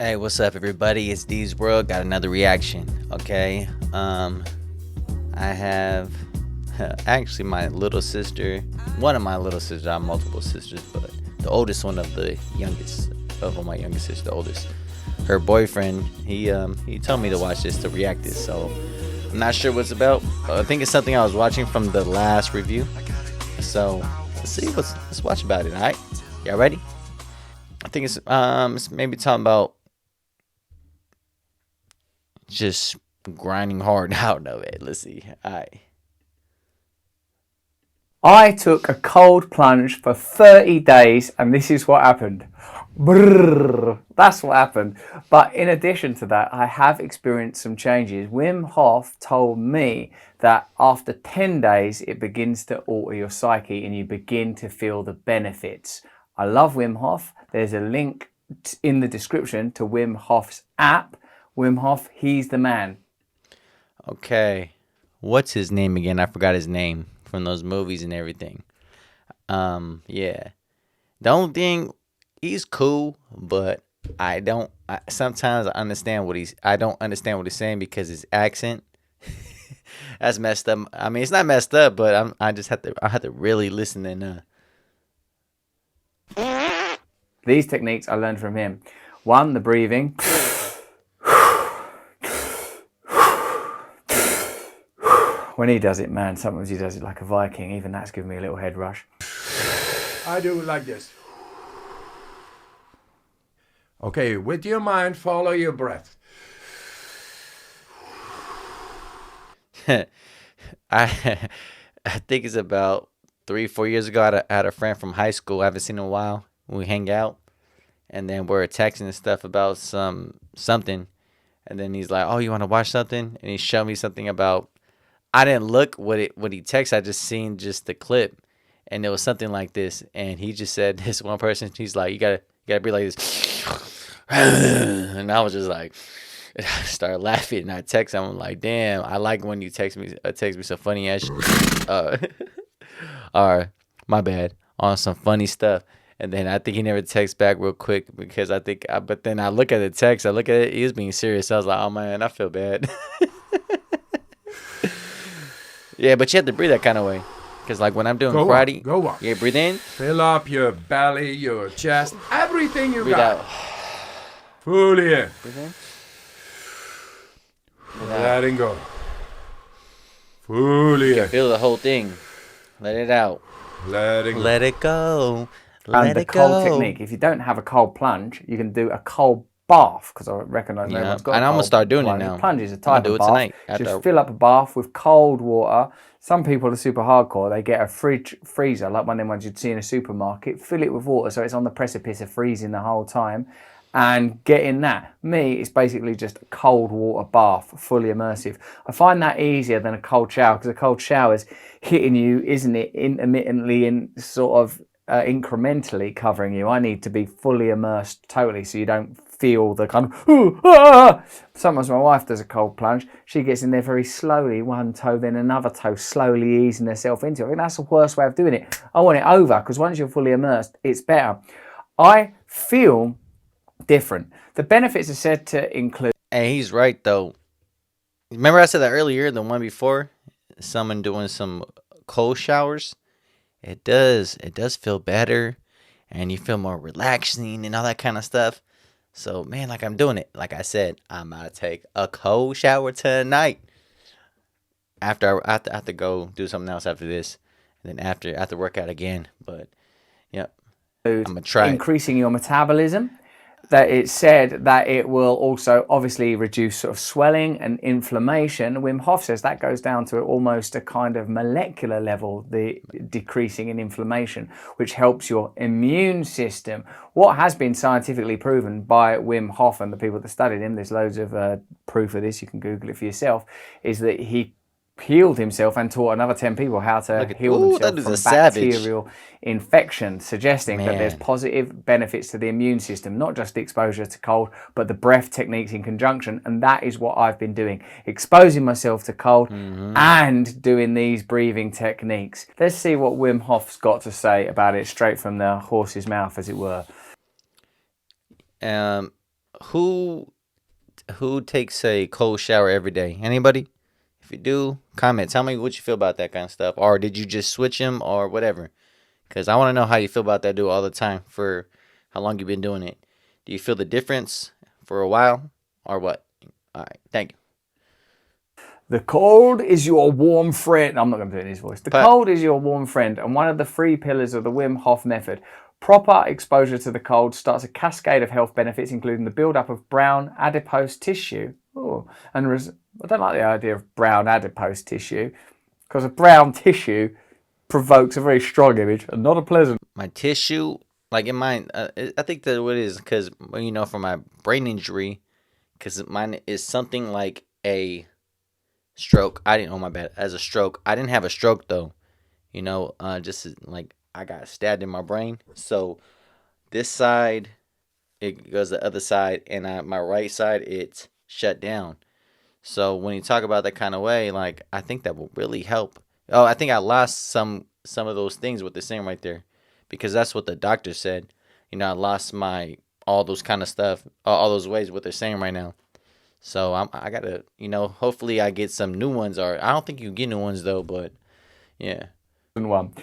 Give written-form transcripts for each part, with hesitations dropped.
Hey, what's up, everybody? It's D's World. Got another reaction. Okay. I have actually my little sister. One of my little sisters. I have multiple sisters, but the oldest one of the youngest of all my youngest sisters, the oldest. Her boyfriend. He told me to watch this to react this. So I'm not sure what's about. I think it's something I was watching from the last review. So let's see. Let's watch about it. All right. Y'all ready? I think it's maybe talking about just grinding hard out of it. Let's see. All right. I took a cold plunge for 30 days and this is what happened. Brrr, that's what happened. But in addition to that, I have experienced some changes. Wim Hof told me that after 10 days, it begins to alter your psyche and you begin to feel the benefits. I love Wim Hof. There's a link in the description to Wim Hof's app. Wim Hof, he's the man. Okay. What's his name again? I forgot his name from those movies and everything. Yeah. The only thing, he's cool, but sometimes I don't understand what he's saying because his accent that's messed up. I mean, it's not messed up, but I have to really listen and These techniques I learned from him. One, the breathing. When he does it, man, sometimes he does it like a Viking. Even that's giving me a little head rush. I do it like this. Okay, with your mind, follow your breath. I I think it's about 3, 4 years ago. I had a friend from high school. I haven't seen in a while. We hang out, and then we're texting and stuff about something, and then he's like, "Oh, you want to watch something?" And he showed me something about. I didn't look what he texted. I just seen just the clip, and it was something like this. And he just said this one person. He's like, you gotta be like this, and I was just like. And I started laughing and I text him. I'm like, damn, I like when you text me some funny ass shit. Or my bad, on some funny stuff. And then I think he never texts back real quick because but then I look at the text, I look at it, he was being serious. I was like, oh man, I feel bad. Yeah, but you have to breathe that kind of way. Because like when I'm doing karate, Go on. yeah, breathe in, Fill up your belly, your chest, everything you breathe got. out. Fully in. Breathe in. Letting go. Fully You in. feel the whole thing. Let it out. Letting go. Let it go. And Let the it cold go. technique. If you don't have a cold plunge, you can do a cold bath, because I recognise Yeah, everyone's got and a I'm gonna cold start doing it plunge. now. Plunge is a I'm gonna type do of it bath. tonight after Just fill up a bath with cold water. Some people are super hardcore. They get a fridge freezer, like one of them ones you'd see in a supermarket, fill it with water so it's on the precipice of freezing the whole time, and get in that. Me, it's basically just a cold water bath, fully immersive. I find that easier than a cold shower because a cold shower's hitting you, isn't it, intermittently and sort of incrementally covering you. I need to be fully immersed totally so you don't feel the kind of Sometimes my wife does a cold plunge. She gets in there very slowly, one toe then another toe, slowly easing herself into it. I think that's the worst way of doing it. I want it over because once you're fully immersed, it's better. I feel different. The benefits are said to include. Hey, he's right though. Remember I said that earlier, the one before, someone doing some cold showers. It does feel better, and you feel more relaxing and all that kind of stuff. So man, like I'm doing it. Like I said, I'm gonna take a cold shower tonight. I have to go do something else after this, and then after workout again. But yep, I'm gonna try it. Increasing your metabolism. That it said that it will also obviously reduce sort of swelling and inflammation. Wim Hof says that goes down to almost a kind of molecular level, the decreasing in inflammation, which helps your immune system. What has been scientifically proven by Wim Hof and the people that studied him, there's loads of proof of this, you can Google it for yourself, is that he healed himself and taught another 10 people how to heal That themselves is from a savage. bacterial infection, suggesting that there's Man. positive benefits to the immune system, not just exposure to cold, but the breath techniques in conjunction. And that is what I've been doing, exposing myself to cold and doing these breathing techniques. Let's see what Wim Hof's got to say about it straight from the horse's mouth, as it were. Um, who takes a cold shower every day? Anybody? If you do, comment. Tell me what you feel about that kind of stuff. Or did you just switch them or whatever? Because I want to know how you feel about that. Do it all the time for how long you've been doing it. Do you feel the difference for a while or what? All right. Thank you. The cold is your warm friend. I'm not going to do it in his voice. The cold is your warm friend, and one of the 3 pillars of the Wim Hof method. Proper exposure to the cold starts a cascade of health benefits, including the build-up of brown adipose tissue. I don't like the idea of brown adipose tissue, because a brown tissue provokes a very strong image and not a pleasant. My tissue, like in mine, I think that what it is because, for my brain injury, because mine is something like a stroke. I didn't, oh my bad, as a stroke. I didn't have a stroke though, just like I got stabbed in my brain. So this side, it goes the other side, and my right side, it's shut down. So when you talk about that kind of way, like I think that will really help. Oh, I think I lost some of those things what they're saying right there, because that's what the doctor said. I lost my all those kind of stuff, all those ways what they're saying right now. So I gotta, hopefully I get some new ones, or I don't think you get new ones though, but yeah. One.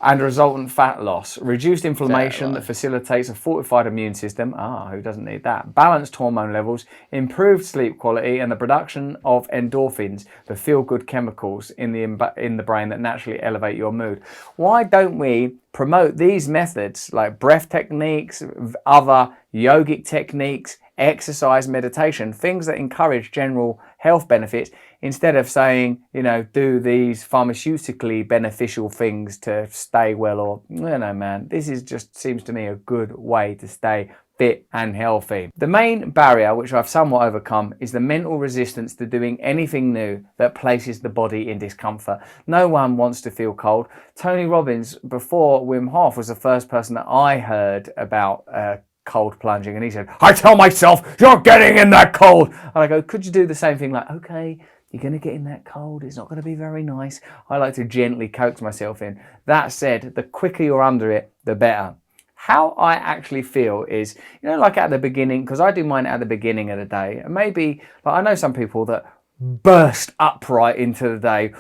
And resultant fat loss, reduced inflammation that facilitates a fortified immune system. Who doesn't need that? Balanced hormone levels, improved sleep quality, and the production of endorphins, the feel-good chemicals in the brain that naturally elevate your mood. Why don't we promote these methods like breath techniques, other yogic techniques, exercise, meditation, things that encourage general health benefits, instead of saying, do these pharmaceutically beneficial things to stay well, or, man, this is just seems to me a good way to stay fit and healthy. The main barrier, which I've somewhat overcome, is the mental resistance to doing anything new that places the body in discomfort. No one wants to feel cold. Tony Robbins, before Wim Hof, was the first person that I heard about cold plunging, and he said, I tell myself, you're getting in that cold. And I go, could you do the same thing? Like, okay, you're going to get in that cold. It's not going to be very nice. I like to gently coax myself in. That said, the quicker you're under it, the better. How I actually feel is, like at the beginning, because I do mine at the beginning of the day, and maybe, like I know some people that burst upright into the day,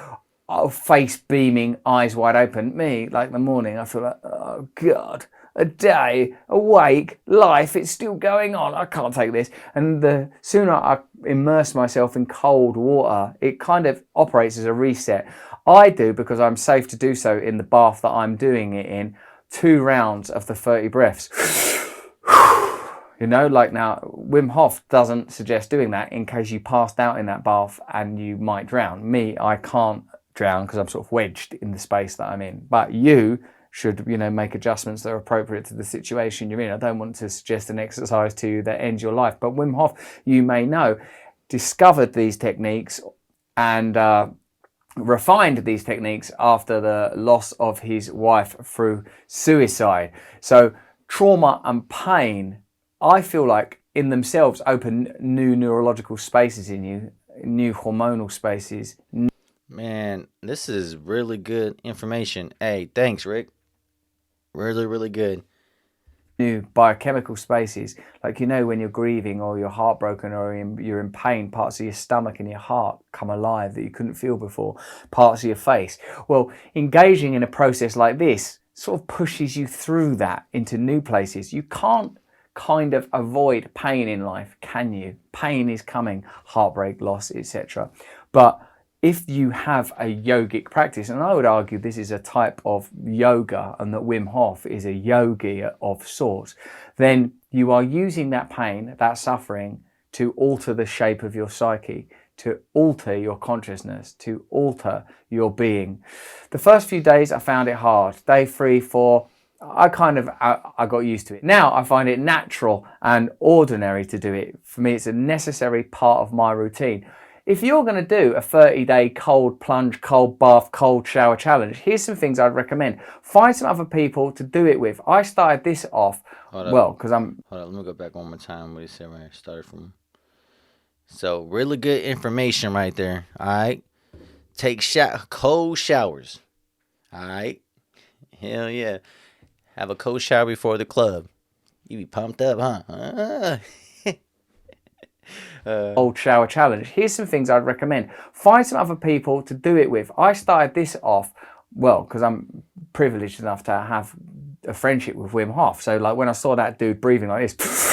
face beaming, eyes wide open. Me, like in the morning, I feel like, oh God, a day, awake, life, it's still going on. I can't take this. And the sooner I immerse myself in cold water, it kind of operates as a reset. I do, because I'm safe to do so in the bath that I'm doing it in, 2 rounds of the 30 breaths. Like now, Wim Hof doesn't suggest doing that in case you passed out in that bath and you might drown. Me, I can't drown because I'm sort of wedged in the space that I'm in. But you should, make adjustments that are appropriate to the situation you're in. I don't want to suggest an exercise to you that ends your life. But Wim Hof, you may know, discovered these techniques and refined these techniques after the loss of his wife through suicide. So trauma and pain, I feel like in themselves open new neurological spaces in you, new hormonal spaces. Man, this is really good information. Hey, thanks, Rick. Really, really good. New biochemical spaces, like when you're grieving or you're heartbroken or you're in pain, parts of your stomach and your heart come alive that you couldn't feel before, parts of your face. Well, engaging in a process like this sort of pushes you through that into new places. You can't kind of avoid pain in life, can you? Pain is coming, heartbreak, loss, etc. But if you have a yogic practice, and I would argue this is a type of yoga and that Wim Hof is a yogi of sorts, then you are using that pain, that suffering, to alter the shape of your psyche, to alter your consciousness, to alter your being. The first few days I found it hard. Day 3, 4, I got used to it. Now I find it natural and ordinary to do it. For me, it's a necessary part of my routine. If you're going to do a 30-day cold plunge, cold bath, cold shower challenge, here's some things I'd recommend. Find some other people to do it with. I started this off, because I'm... Hold on, let me go back one more time what he said where I started from. So, really good information right there, all right? Take cold showers, all right? Hell yeah. Have a cold shower before the club. You be pumped up, huh? Cold shower challenge. Here's some things I'd recommend. Find some other people to do it with. I started this off, well, because I'm privileged enough to have a friendship with Wim Hof. So like when I saw that dude breathing like this,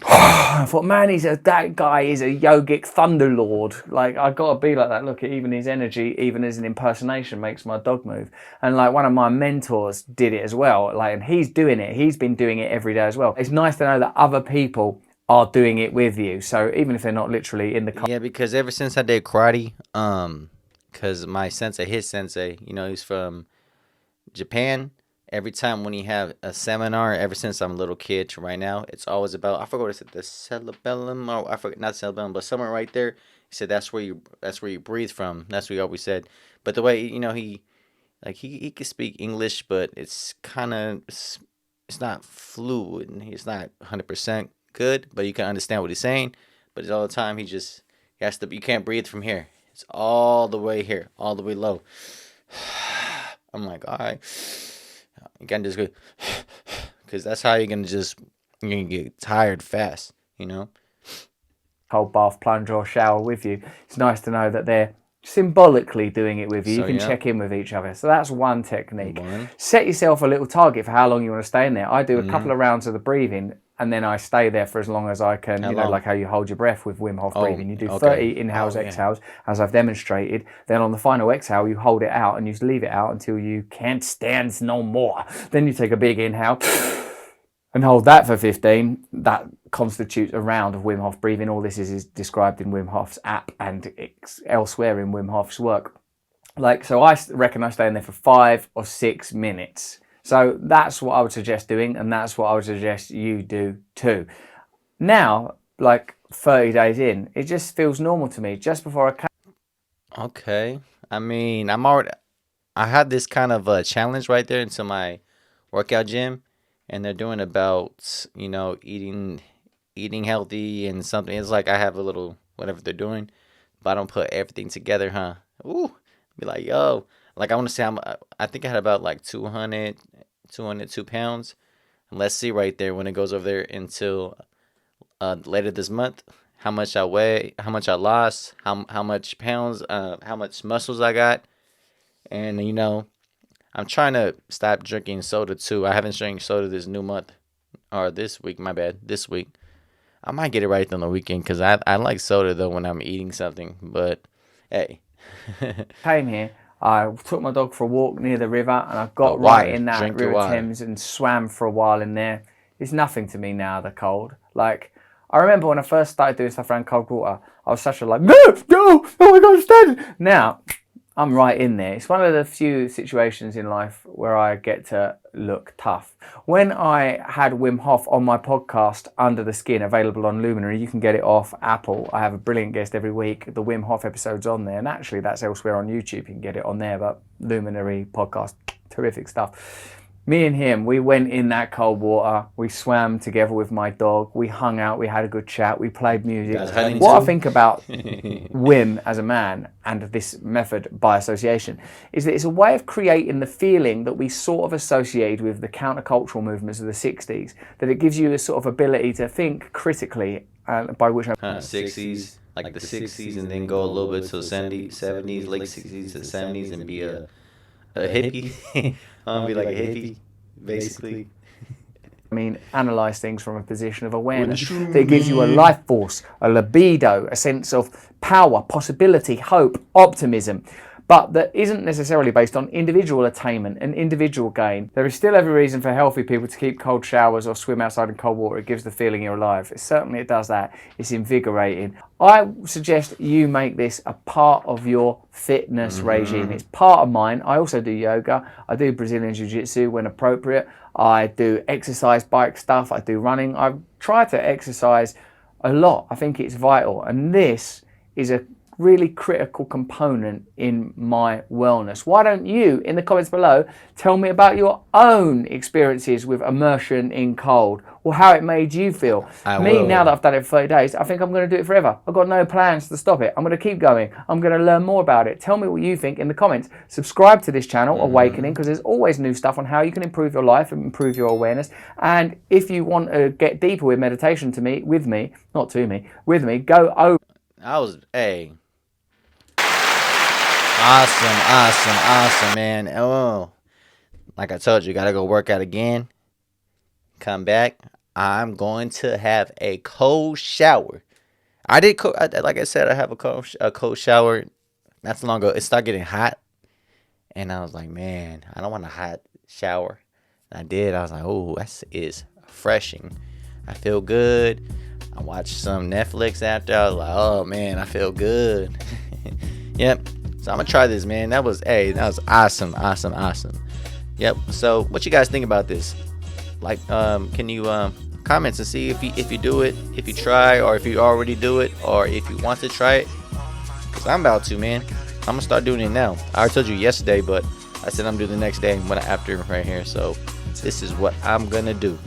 I thought, man, that guy is a yogic thunderlord. Like I gotta be like that. Look at even his energy, even as an impersonation, makes my dog move. And like one of my mentors did it as well. Like, and he's doing it. He's been doing it every day as well. It's nice to know that other people are doing it with you. So even if they're not literally in the car. Yeah, because ever since I did karate, because my sensei, his sensei, he's from Japan. Every time when he have a seminar, ever since I'm a little kid to right now, it's always about, I forgot what it said, the cerebellum, or I forget, not cerebellum, but somewhere right there. He said that's where you breathe from. That's what he always said. But the way he can speak English, but it's kind of it's not fluid. And he's not 100% good, but you can understand what he's saying. But it's all the time he has to. You can't breathe from here. It's all the way here, all the way low. I'm like, all right. You can just go, because that's how you're gonna get tired fast, Cold bath, plunge or shower with you. It's nice to know that they're symbolically doing it with you. So, you can yeah. check in with each other. So that's one technique. One. Set yourself a little target for how long you want to stay in there. I do a couple of rounds of the breathing, and then I stay there for as long as I can. How long? Like how you hold your breath with Wim Hof breathing. You do okay. 30 inhales, exhales, as I've demonstrated. Then on the final exhale, you hold it out and you just leave it out until you can't stand no more. Then you take a big inhale and hold that for 15. That constitutes a round of Wim Hof breathing. All this is described in Wim Hof's app and elsewhere in Wim Hof's work. So I reckon I stay in there for 5 or 6 minutes. So that's what I would suggest doing, and that's what I would suggest you do too. Now, 30 days in, it just feels normal to me. Just before I came. Okay. I mean, I had this kind of a challenge right there into my workout gym, and they're doing about, eating healthy and something. It's like I have a little whatever they're doing, but I don't put everything together, huh? Ooh, be like, yo, I want to say I think I had about 202 pounds. And let's see right there when it goes over there until later this month, how much I weigh, how much I lost, how much pounds, how much muscles I got. And, I'm trying to stop drinking soda too. I haven't drank soda this new month, or this week, my bad, this week. I might get it right on the weekend because I like soda though when I'm eating something, but hey. Came here, I took my dog for a walk near the river, and I got water. right in that Drink your River water. Thames and swam for a while in there. It's nothing to me now, the cold. I remember when I first started doing stuff around cold water, I was such a no, oh my God, stand. Now, I'm right in there. It's one of the few situations in life where I get to look tough. When I had Wim Hof on my podcast, Under the Skin, available on Luminary, you can get it off Apple. I have a brilliant guest every week. The Wim Hof episode's on there. And actually, that's elsewhere on YouTube. You can get it on there. But Luminary podcast, terrific stuff. Me and him, we went in that cold water. We swam together with my dog. We hung out. We had a good chat. We played music. Guys, hunting What I too? think about Wim as a man and this method by association is that it's a way of creating the feeling that we sort of associated with the countercultural movements of the 60s, that it gives you a sort of ability to think critically, by which I'm 60s, like the 60s, and then go a little bit to 70s, late 60s to 70s, and be a hippie. Be like a hippie, basically. analyze things from a position of awareness that gives you a life force, a libido, a sense of power, possibility, hope, optimism, but that isn't necessarily based on individual attainment and individual gain. There is still every reason for healthy people to keep cold showers or swim outside in cold water. It gives the feeling you're alive. It does that. It's invigorating. I suggest you make this a part of your fitness regime. It's part of mine. I also do yoga. I do Brazilian Jiu-Jitsu when appropriate. I do exercise bike stuff. I do running. I try to exercise a lot. I think it's vital. And this is a really critical component in my wellness. Why don't you, in the comments below, tell me about your own experiences with immersion in cold, or how it made you feel? Now that I've done it for 30 days, I think I'm going to do it forever. I've got no plans to stop it. I'm going to keep going. I'm going to learn more about it. Tell me what you think in the comments. Subscribe to this channel, Awakening, because there's always new stuff on how you can improve your life and improve your awareness. And if you want to get deeper with meditation with me, go over. Awesome, man. Oh, like I told you, gotta go work out again. Come back. I'm going to have a cold shower. Like I said, I have a cold shower not so long ago. It started getting hot, and I was like, man, I don't want a hot shower. And I did. I was like, oh, that is refreshing. I feel good. I watched some Netflix after. I was like, oh man, I feel good. Yep. So I'm gonna try this, man. That was awesome. Yep. So what you guys think about this? Like, can you comments and see if you do it, if you try, or if you already do it, or if you want to try it? Cause I'm about to, man. I'm gonna start doing it now. I already told you yesterday, but I said I'm doing the next day when after right here. So this is what I'm gonna do.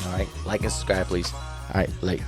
All right, like and subscribe, please. All right, late.